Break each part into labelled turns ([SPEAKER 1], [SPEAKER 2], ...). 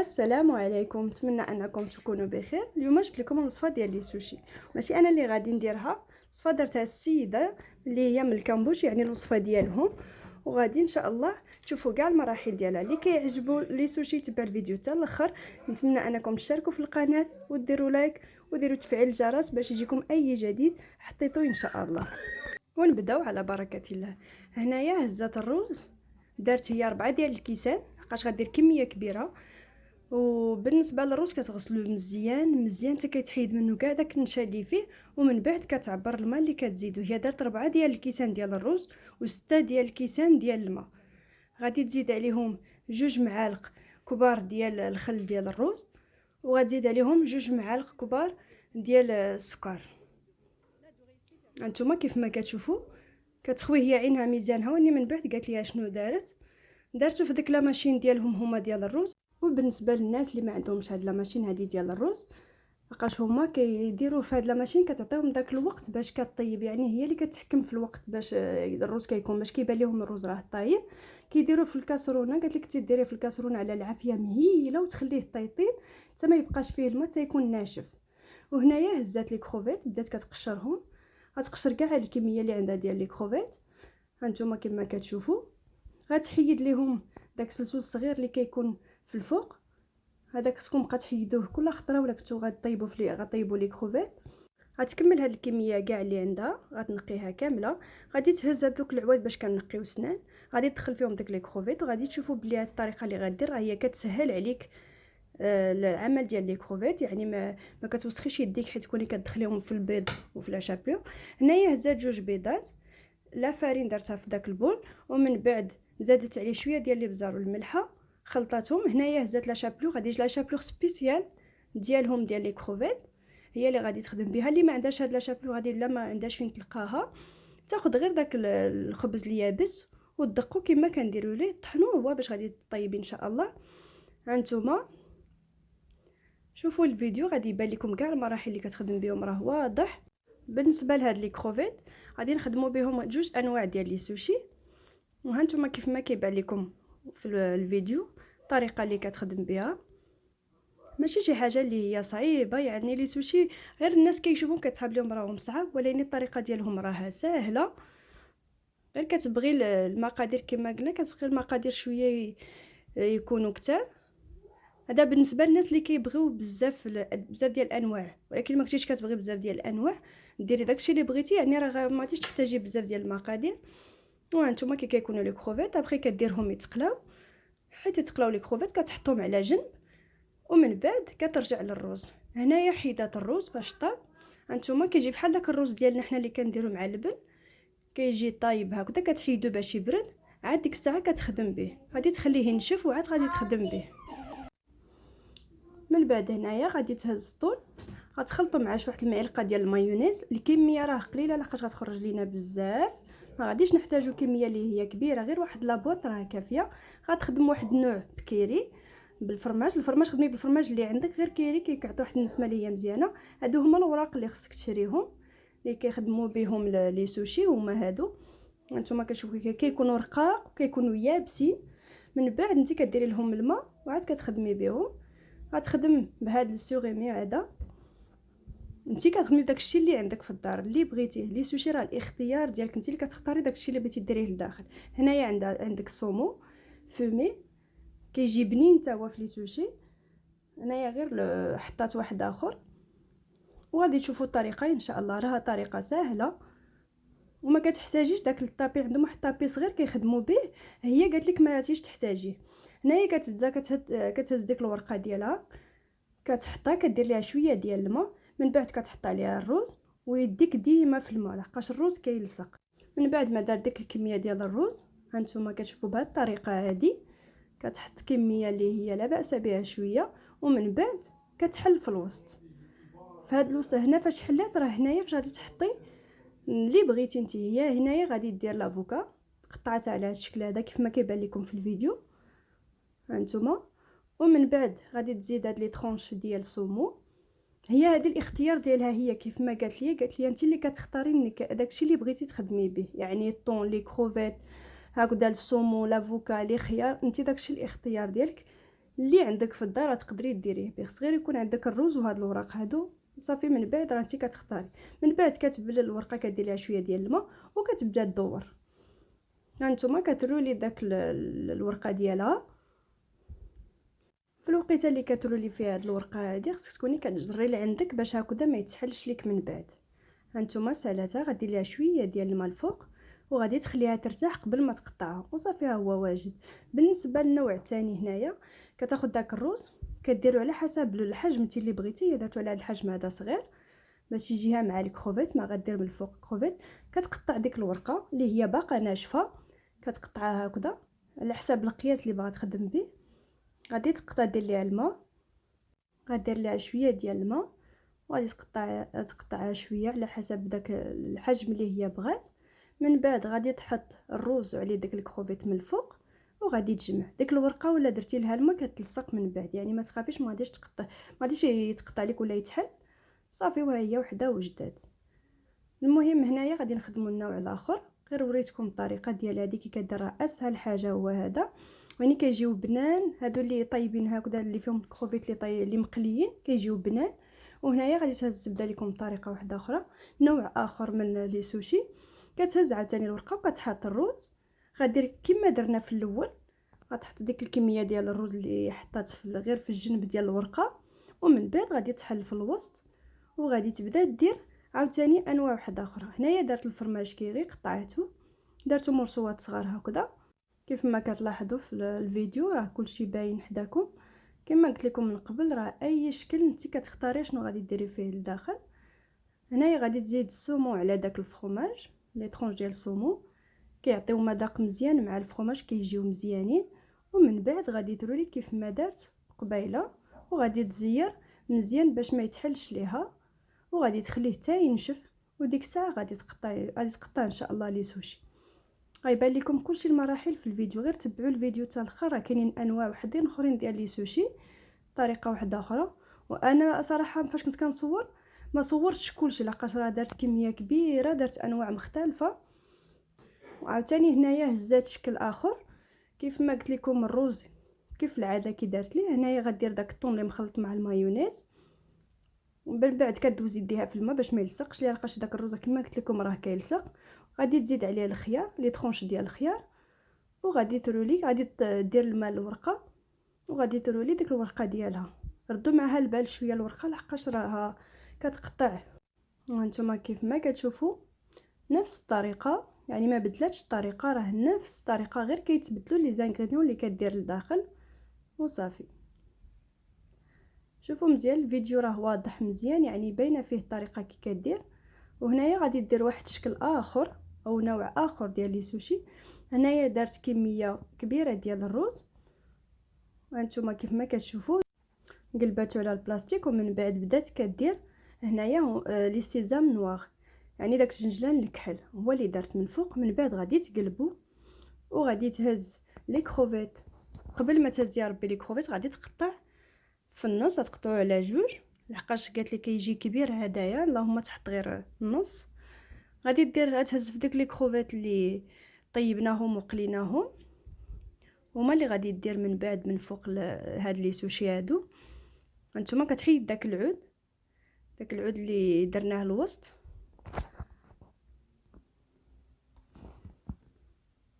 [SPEAKER 1] السلام عليكم، نتمنى انكم تكونوا بخير. اليوم جبت لكم الوصفه ديال لي سوشي، ماشي انا اللي غادي نديرها. الوصفه درتها السيده اللي هي من الكامبوش، يعني الوصفه ديالهم. وغادي ان شاء الله تشوفوا كاع المراحل ديالها. اللي كيعجبوا لي سوشي يتبع الفيديو حتى الاخر. نتمنى انكم تشتركوا في القناه وديروا لايك وديروا تفعيل الجرس باش يجيكم اي جديد حطيتوه ان شاء الله. ونبداو على بركه الله. هنايا هزات الروز، درت هي 4 ديال الكيسان، لحقاش غدير كميه كبيره. وبالنسبه للروز كتغسلوه مزيان مزيان حتى كيتحيد منه كاع داك النشا اللي فيه، ومن بعد كتعبر الماء اللي كتزيدو. هي دارت 4 ديال الكيسان ديال الروز و6 ديال الكيسان ديال الماء. غادي تزيد عليهم 2 معالق كبار ديال الخل ديال الروز، وغتزيد عليهم 2 معالق كبار ديال السكر. هانتوما كيف ما كتشوفوا كتخوي هي عينها ميزانها. واني من بعد قالت لي شنو دارتو في ديك لا ماشين ديالهم هما ديال الروز. وبالنسبه للناس اللي ما عندهمش هاد لا ماشين هادي ديال الروز، لقاش هما كيديروا في هاد لا ماشين كتعطيهم داك الوقت باش كطيب، يعني هي اللي كتحكم في الوقت باش الروز كيكون باش كيبان لهم الروز راه طايب. كيديروا في الكاسرونه، قالت لك تديريه في الكاسرونه على العافيه مهيله وتخليه طيطيب حتى ما يبقاش فيه الماء حتى يكون ناشف. وهنايا هزات لي كروفيت بدات كتقشرهم. غتقشر كاع هاد الكميه اللي عندها ديال لي كروفيت. هانتوما كما كتشوفوا غتحيد ليهم داك السلسول الصغير اللي كيكون في الفوق. هذاك خصكم بقى تحيدوه كل خطره، ولا كنتو غطيبوا غطيبوا لي كروفيت. غتكمل هاد الكميه كاع اللي عندها، غتنقيها كامله. غادي تهز هذوك العواد باش كنقيو سنان، غادي تدخل فيهم داك لي كروفيت. وغادي تشوفوا بلي هاد الطريقه اللي غدير راه هي كتسهل عليك العمل ديال لي كروفيت، يعني ما كتوسخيش يديك حيت تكوني كتدخليهم في البيض وفي لاشابلو. هنايا هزات 2 بيضات، لا فارين درتها في داك البول، ومن بعد زادت عليه شويه ديال الابزار والملحه، خلطاتهم. هنايا هزات لا شابلو، غادي لا شابلو سبيسيال ديالهم ديال لي كروفيت، هي اللي غادي تخدم بها. اللي ما عندهاش هاد لا شابلو غادي لا ما عندهاش فين تلقاها، تاخذ غير داك الخبز اليابس ودقوا كما كنديروا ليه، طحنوه هو باش غادي تطيبي ان شاء الله. هانتوما شوفوا الفيديو غادي يبان لكم كاع المراحل اللي كتخدم بهم، راه واضح. بالنسبه لهاد لي كروفيت غادي نخدموا بهم 2 انواع ديال لي سوشي. وهانتوما كيف ما كيبان لكم في الفيديو الطريقه اللي كتخدم بها، ماشي شي حاجه اللي هي صعيبه. يعني لي سوشي غير الناس كيشوفوهم كتحاب لهم راهم صعاب، ولكن الطريقه ديالهم راها سهله. غير كتبغي المقادير كما قلنا، كتبغي المقادير شويه يكونوا كتار. هذا بالنسبه للناس اللي كيبغيو بزاف ديال الانواع، ولكن ما كنتيش كتبغي بزاف ديال الانواع ديري داكشي اللي بغيتي، يعني راه ما غاديش تحتاجي بزاف ديال المقادير. وهانتوما كي كيكونوا لي كروفيت ابخي كديرهم يتقلاو، حيت يتقلاو لي كروفيت كتحطهم على جنب، ومن بعد كترجع للرز. هنايا حيدات الرز فاش طاب. هانتوما كيجي بحال داك الرز ديالنا حنا اللي كنديرو مع اللبن، كيجي طايب هكذا، كتحيدو باش يبرد. عاد ديك الساعه كتخدم به، غادي تخليه ينشف وعاد غادي تخدم به. من بعد هنايا غادي تهز الطون، غتخلطو مع واحد المعلقه ديال المايونيز. الكميه راه قليله لحقاش غتخرج لينا بزاف، ما غاديش نحتاجو كميه اللي هي كبيره، غير واحد لابوط راه كافيه. غتخدم واحد النوع بكيري بالفرماج. الفرماج خدمي بالفرماج اللي عندك، غير كيري كيعطي واحد النسمه اللي هي مزيانه. هادو هما الاوراق اللي خصك تشريهم اللي كيخدموا بهم لي سوشي، هما هادو. هانتوما كتشوفوا كيكونوا رقاق وكيكونوا يابسين. من بعد انت كديري لهم الماء وعاد كتخدمي بهم. غتخدم بهذا السوغيمي هذا، انت كتخدمي بداكشي اللي عندك في الدار اللي بغيتيه. لي سوشي راه الاختيار ديالك، انت اللي كتختاري داكشي اللي بغيتي ديريه لداخل. هنايا عندك سومو فومي كيجي بنين حتى هو في لي سوشي. هنايا غير حطات واحد اخر، وغادي تشوفوا الطريقه ان شاء الله. راها طريقه سهله وما كتحتاجيش داك الطابي. عندهم واحد الطابي صغير كيخدموا به، هي قالت لك ما تيش تحتاجيه. هنايا كتبدا كتهز ديك الورقه ديالها، كتحطها كدير ليها شويه ديال الماء، من بعد كتحط عليها الرز ويديك ديما في الماء لحقاش الرز كيلصق. من بعد ما دار ديك الكميه ديال الرز، هانتوما كتشوفوا بهذه الطريقه هذه، كتحط كميه اللي هي لا باس بها شويه، ومن بعد كتحل في الوسط. في هذا الوسط هنا فاش حلات، راه هنايا فاش غادي تحطي اللي بغيتي انت. هي هنايا غادي دير لافوكا قطعتها على هذا الشكل هذا كيف ما كيبان لكم في الفيديو هانتوما. ومن بعد غادي تزيد هاد لي طرونش ديال السومو. هي هذه الاختيار ديالها، هي كيف ما قالت لي انت اللي كتختاري داكشي اللي بغيتي تخدمي به، يعني الطون لي كروفيت هكذا السومو لافوكا لي خيار، انت داكشي الاختيار ديالك اللي عندك في الدار تقدري ديريه به، خص غير يكون عندك الروز وهاد الوراق هادو صافي. من بعد راه انت كتختاري، من بعد كتبل الورقه كدير لها شويه ديال الماء وكتبدا تدور. هانتوما كترولي داك الورقه ديالها. في الوقيته اللي كترولي فيها هاد الورقه هادي خصك تكوني كتجري لعندك باش هكذا ما يتحلش ليك من بعد. هانتوما سالاتها، غدير ليها شويه ديال الماء الفوق وغادي تخليها ترتاح قبل ما تقطعها وصافي ها هو واجد. بالنسبه للنوع الثاني هنايا كتاخذ داك الروز كديروا على حسب الحجم انت اللي بغيتي. درتو على هذا الحجم هذا صغير باش يجيها مع الكروفيت، ما غدير من الفوق كروفيت. كتقطع ديك الورقه اللي هي باقا ناشفه، كتقطعها هكذا على حسب القياس اللي باغا تخدم به. غادي تقطع دير ليها الماء، غدير ليها شويه ديال الماء وغادي تقطعها شويه على حسب داك الحجم اللي هي بغات. من بعد غادي تحط الروز وعليه داك الكروفيت من الفوق وغادي تجمع ديك الورقه. ولا درتي لها الماء كتلصق من بعد، يعني ما تخافيش ما غاديش تقطع، ما غاديش يتقطع لك ولا يتحل صافي. وهي وحده وجدات. المهم هنايا غادي نخدموا النوع الاخر، غير وريتكم الطريقه ديال هذه كي كدير. اسهل حاجه هو هذا، يعني كيجيو بنان هادو اللي طيبين هكذا اللي فيهم الكروفيت اللي مقليين كيجيو بنان. وهنايا غادي تهز تبدا لكم بطريقه واحده اخرى، نوع اخر من لي سوشي. كتهز عاوتاني الورقه وكتحط الروز، غدير كما درنا في الاول. غتحط ديك الكميه ديال الروز اللي حطات غير في الجنب ديال الورقه، ومن بعد غادي تحل في الوسط وغادي تبدا دير عاوتاني انواع واحده اخرى. هنايا درت الفرماج كيغي قطعته، درتو مرصوات صغار هكذا كيف ما كتلاحظوا في الفيديو. راه كلشي باين حداكم كما قلت لكم من قبل. راه اي شكل انت كتختاري شنو غادي ديري فيه لداخل. هنايا غادي تزيد السومو على داك الفرماج، لي طرونج ديال السومو كيعطيو مذاق مزيان مع الفرماج كيجيو مزيانين. ومن بعد غادي ترولي كيف ما درت قبيله وغادي تزير مزيان باش ما يتحلش ليها، وغادي تخليه حتى ينشف. وديك الساعه غادي تقطع ان شاء الله لي سوشي. غيبان لكم كلشي المراحل في الفيديو، غير تبعوا الفيديو حتى الاخر. راه كاينين انواع وحدين اخرين ديال لي سوشي طريقه واحده اخرى. وانا صراحه فاش كنت كنصور ما صورتش كلشي لقاش راه درت كميه كبيره، درت انواع مختلفه. وعاوتاني هنايا هزات شكل اخر كيف ما قلت لكم الروز كيف العاده كي درت ليه. هنايا غدير داك الطون اللي مخلط مع المايونيز، ومن بعد كدوزي ديها في الماء باش ما يلصقش ليها، لقاش داك الروز كما قلت لكم راه كيلصق. غادي تزيد عليه الخيار، لي طرونش ديال الخيار، وغادي ترولي غادي دير الماء الورقه وغادي ترولي ديك الورقه ديالها. ردوا معها البال شويه الورقه لحقاش راها كتقطع. وانتم كيف ما كتشوفوا نفس الطريقه، يعني ما بدلاتش الطريقه، راه نفس الطريقه غير كيتبدلوا لي زانغريديون اللي كدير لداخل وصافي. شوفوا مزيان الفيديو راه واضح مزيان، يعني باينه فيه الطريقه كي كدير. وهنايا غادي دير واحد شكل اخر او نوع اخر ديال لي سوشي. هنايا درت كميه كبيره ديال الروز وانتم كيف ما كتشوفوا قلباتو على البلاستيك. ومن بعد بدات كدير هنايا لي سيزام نوار، يعني داك الجنجلان الكحل هو اللي درت من فوق. من بعد غادي تقلبو وغادي تهز لي كروفيت. قبل ما تهزي ربي لي كروفيت غادي تقطع في النص، تقطعو على جوج لحقاش قالت لي كيجي كبير هدايا، اللهم تحط غير النص. غادي دير تهز في ديك لي كروفيت اللي طيبناهم وقليناهم، هما اللي غادي دير من بعد من فوق هاد لي سوشي هادو. هانتوما كتحيد داك العود اللي درناه الوسط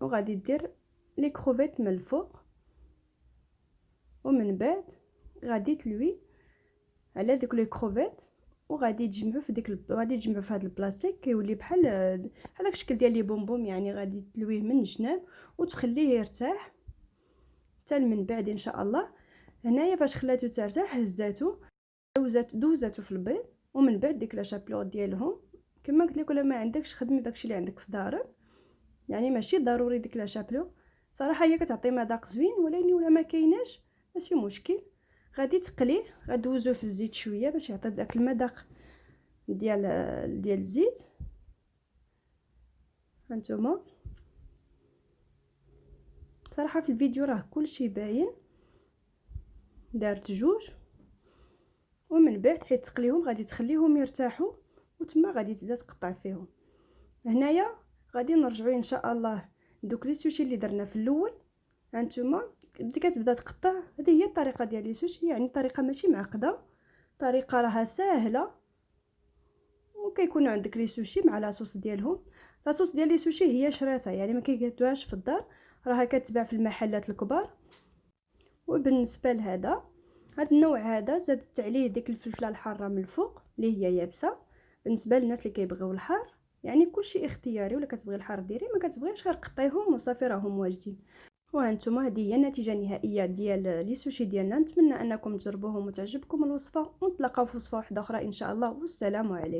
[SPEAKER 1] وغادي دير لي كروفيت من الفوق. ومن بعد غادي تلوي على ديك لي كروفيت وغادي تجمعو في غادي تجمعو في هذا البلاستيك كيولي بحال هذاك الشكل ديال لي بونبون. يعني غادي تلويه من الجناب وتخليه يرتاح حتى من بعد ان شاء الله. هنايا فاش خلاتو ترتاح هزاتو دوزاتو في البيض. ومن بعد ديك لا شابلور ديالهم كما قلت لك، ولا ما عندكش خدمي داكشي اللي عندك في دارك، يعني ماشي ضروري ديك لا شابلور. صراحه هي كتعطي مذاق زوين، ولكن ولا ما كايناش ماشي مشكل. غادي تقليه، غدوزو في الزيت شويه باش يعطي داك المذاق ديال الزيت. هانتوما صراحه في الفيديو راه كلشي باين. دارت جوج ومن بعد حيت تقليهم غادي تخليهم يرتاحوا وتما غادي تبدا تقطع فيهم. هنايا غادي نرجعوا ان شاء الله دوك لي سوشي اللي درنا في الاول هانتوما كتبدا تقطع. هذه هي الطريقه ديال لي سوشي، يعني طريقه ماشي معقده، طريقه راها ساهله. وكيكونوا عندك لي سوشي مع لاصوص ديالهم. لاصوص ديال لي سوشي هي شريتها، يعني ما كيقادوهاش في الدار، راها كتباع في المحلات الكبار. وبالنسبه لهذا، هذا النوع هذا زادت عليه ديك الفلفله الحاره من الفوق اللي هي يابسه. بالنسبه للناس اللي كيبغيو الحار، يعني كلشي اختياري، ولا كتبغي الحار ديري، ما كتبغيش غير قطعيهم وصافي راهم واجدين. وهانتوما هذه هي النتيجه النهائيه ديال لي سوشي ديالنا. نتمنى انكم تجربوهم وتعجبكم الوصفه، ونتلاقاو في وصفه واحده اخرى ان شاء الله، والسلام عليكم.